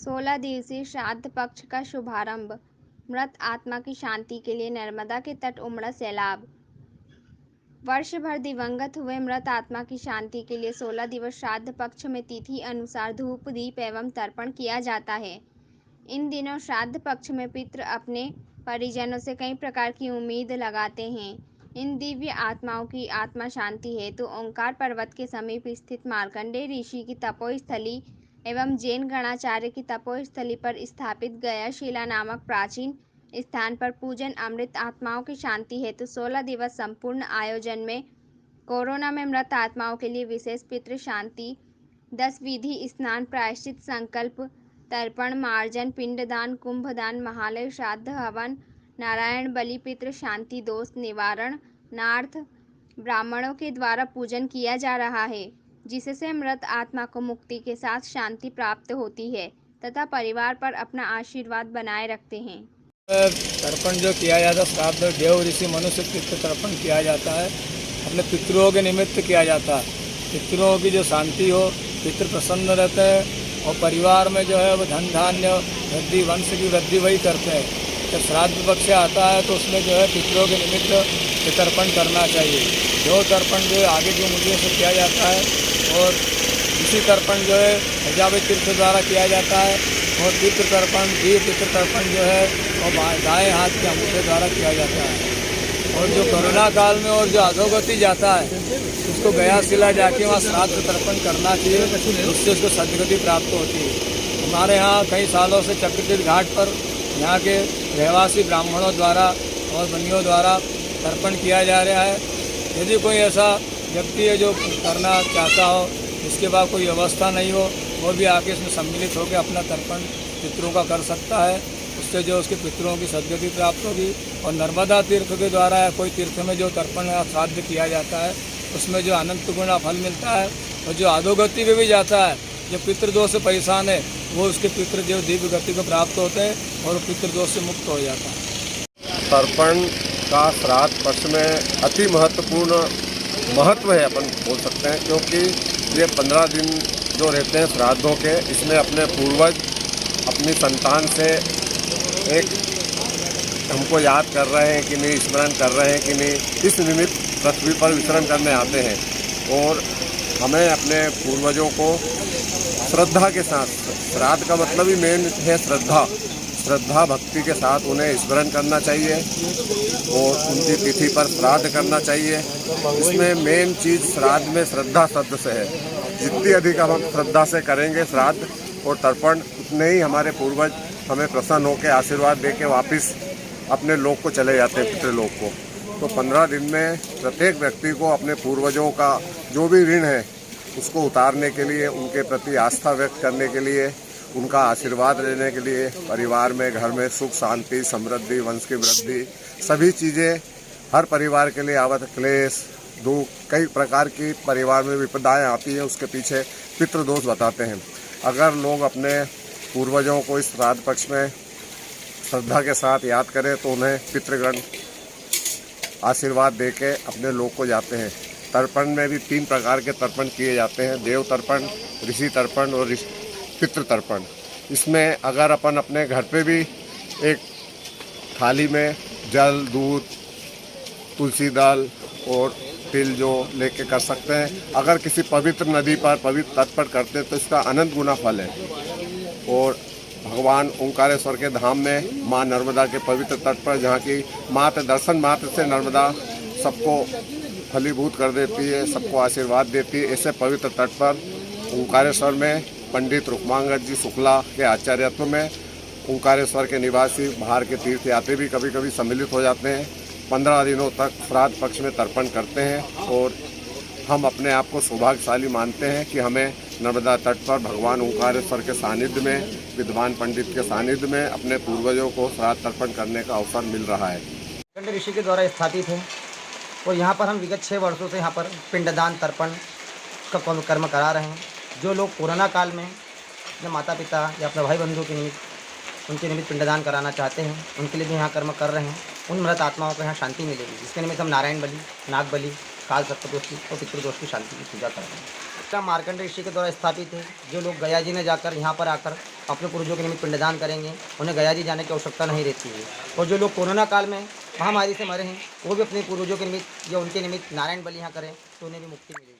16 दिवसीय श्राद्ध पक्ष का शुभारंभ। मृत आत्मा की शांति के लिए नर्मदा के तट उमड़ा सैलाब। वर्ष भर दिवंगत हुए मृत आत्मा की शांति के लिए 16 दिवस श्राद्ध पक्ष में तिथि अनुसार धूप दीप एवं तर्पण किया जाता है। इन दिनों श्राद्ध पक्ष में पितृ अपने परिजनों से कई प्रकार की उम्मीद लगाते हैं। इन दिव्य आत्माओं की आत्मा शांति हेतु ओंकार पर्वत के समीप स्थित मार्कंडेय ऋषि की तपोस्थली एवं जैन गणाचार्य की तपोस्थली पर स्थापित गयाशिला नामक प्राचीन स्थान पर पूजन अमृत आत्माओं की शांति हेतु 16 दिवस संपूर्ण आयोजन में कोरोना में मृत आत्माओं के लिए विशेष पितृ शांति 10 विधि स्नान प्रायश्चित संकल्प तर्पण मार्जन पिंडदान कुंभदान महालय श्राद्ध हवन नारायण बलि पितृ शांति दोष निवारण नार्थ ब्राह्मणों के द्वारा पूजन किया जा रहा है, जिससे मृत आत्मा को मुक्ति के साथ शांति प्राप्त होती है तथा परिवार पर अपना आशीर्वाद बनाए रखते हैं। तर्पण जो किया जाता है श्राद्ध देव ऋषि मनुष्य पितृ तर्पण किया जाता है, अपने पितरों के निमित्त किया जाता है। पितरों की जो शांति हो, पितृ प्रसन्न रहते हैं और परिवार में जो है वो धन धान्य वृद्धि वंश की वृद्धि वही करते हैं। जब श्राद्ध पक्ष आता है तो उसमें जो है पितरों के निमित्त तर्पण करना चाहिए। जो तर्पण जो है आगे जो मुझे से किया जाता है और इसी तर्पण जो है प्रजापति तीर्थ द्वारा किया जाता है और पितृ तर्पण पितृ तर्पण जो है और दाएँ हाथ के अंगूठे द्वारा किया जाता है। और जो कोरोना काल में और जो अधोगति जाता है उसको गयाशिला जाके वहाँ श्राद्ध तर्पण करना चाहिए, उससे उसको सदगति प्राप्त होती है। हमारे यहाँ कई सालों से चक्रतीर्थ घाट पर यहाँ के रहवासी ब्राह्मणों द्वारा और बनियों द्वारा तर्पण किया जा रहा है। यदि कोई ऐसा व्यक्ति है जो करना चाहता हो, इसके बाद कोई व्यवस्था नहीं हो, वो भी आके इसमें सम्मिलित होकर अपना तर्पण पितरों का कर सकता है। उससे जो उसके पितरों की सदगति प्राप्त होगी। और नर्मदा तीर्थ के द्वारा या कोई तीर्थ में जो तर्पण या श्राद्ध किया जाता है उसमें जो अनंत गुना फल मिलता है। और जो अधोगति में भी जाता है, जो पितृदोष से परेशान है, वो उसके पितृ जो दिव्य गति को प्राप्त होते हैं और वो पितृदोष से मुक्त हो जाता है। तर्पण का श्राद्ध पक्ष में अति महत्वपूर्ण महत्व है, अपन बोल सकते हैं, क्योंकि ये 15 दिन जो रहते हैं श्राद्धों के, इसमें अपने पूर्वज अपनी संतान से एक हमको याद कर रहे हैं कि नहीं, स्मरण कर रहे हैं कि नहीं, इस निमित्त पृथ्वी पर विचरण करने आते हैं। और हमें अपने पूर्वजों को श्रद्धा के साथ, श्राद्ध का मतलब ही मेन है श्रद्धा भक्ति के साथ उन्हें स्मरण करना चाहिए और उनकी तिथि पर श्राद्ध करना चाहिए। इसमें मेन चीज़ श्राद्ध में श्रद्धा शब्द से है। जितनी अधिक हम श्रद्धा से करेंगे श्राद्ध और तर्पण, उतने ही हमारे पूर्वज हमें प्रसन्न होकर आशीर्वाद देके वापस अपने लोक को चले जाते हैं, पितृलोक को। तो 15 दिन में प्रत्येक व्यक्ति को अपने पूर्वजों का जो भी ऋण है उसको उतारने के लिए, उनके प्रति आस्था व्यक्त करने के लिए, उनका आशीर्वाद लेने के लिए परिवार में, घर में सुख शांति समृद्धि वंश की वृद्धि सभी चीज़ें हर परिवार के लिए आवत क्लेश दुख कई प्रकार की परिवार में विपदाएं आती है, उसके पीछे पितृदोष बताते हैं। अगर लोग अपने पूर्वजों को इस श्राद्ध पक्ष में श्रद्धा के साथ याद करें तो उन्हें पितृगण आशीर्वाद देके अपने लोक को जाते हैं। तर्पण में भी 3 प्रकार के तर्पण किए जाते हैं, देव तर्पण, ऋषि तर्पण और पितृ तर्पण। इसमें अगर अपन अपने घर पे भी एक थाली में जल दूध तुलसी दल और तिल जो लेके कर सकते हैं। अगर किसी पवित्र नदी पर पवित्र तट पर करते हैं तो इसका अनंत गुना फल है। और भगवान ओंकारेश्वर के धाम में माँ नर्मदा के पवित्र तट पर, जहाँ की मात्र दर्शन मात्र से नर्मदा सबको फलीभूत कर देती है, सबको आशीर्वाद देती है, ऐसे पवित्र तट पर ओंकारेश्वर में पंडित रुक्मांगद जी शुक्ला के आचार्यत्व में ओंकारेश्वर के निवासी बाहर के तीर्थयात्री भी कभी कभी सम्मिलित हो जाते हैं। 15 दिनों तक श्राद्ध पक्ष में तर्पण करते हैं और हम अपने आप को सौभाग्यशाली मानते हैं कि हमें नर्मदा तट पर भगवान ओंकारेश्वर के सानिध्य में, विद्वान पंडित के सानिध्य में अपने पूर्वजों को श्राद्ध तर्पण करने का अवसर मिल रहा है। मार्कंडेय ऋषि के द्वारा स्थापित है और यहाँ पर हम विगत 6 वर्षों से यहाँ पर पिंडदान तर्पण का कर्म करा रहे हैं। जो लोग कोरोना काल में अपने माता पिता या अपने भाई बंधुओं के निमित्त उनके निमित्त पिंडदान कराना चाहते हैं, उनके लिए भी यहाँ कर्म कर रहे हैं। उन मृत आत्माओं को यहाँ शांति मिलेगी, जिसके निमित्त हम नारायण बलि, नाग बलि, काल सर्प दोष की और पितृदोष की शांति की पूजा कर रहे हैं। मार्कंडेय ऋषि के द्वारा स्थापित है। जो लोग गया जी ने जाकर यहाँ पर आकर अपने पूर्वजों के निमित्त पिंडदान करेंगे, उन्हें गया जी जाने की आवश्यकता नहीं रहती है। और जो लोग कोरोना काल में महामारी से मरे हैं, वो भी अपने पूर्वजों के निमित्त या उनके निमित्त नारायण बलि यहाँ करें तो उन्हें भी मुक्ति मिलेगी।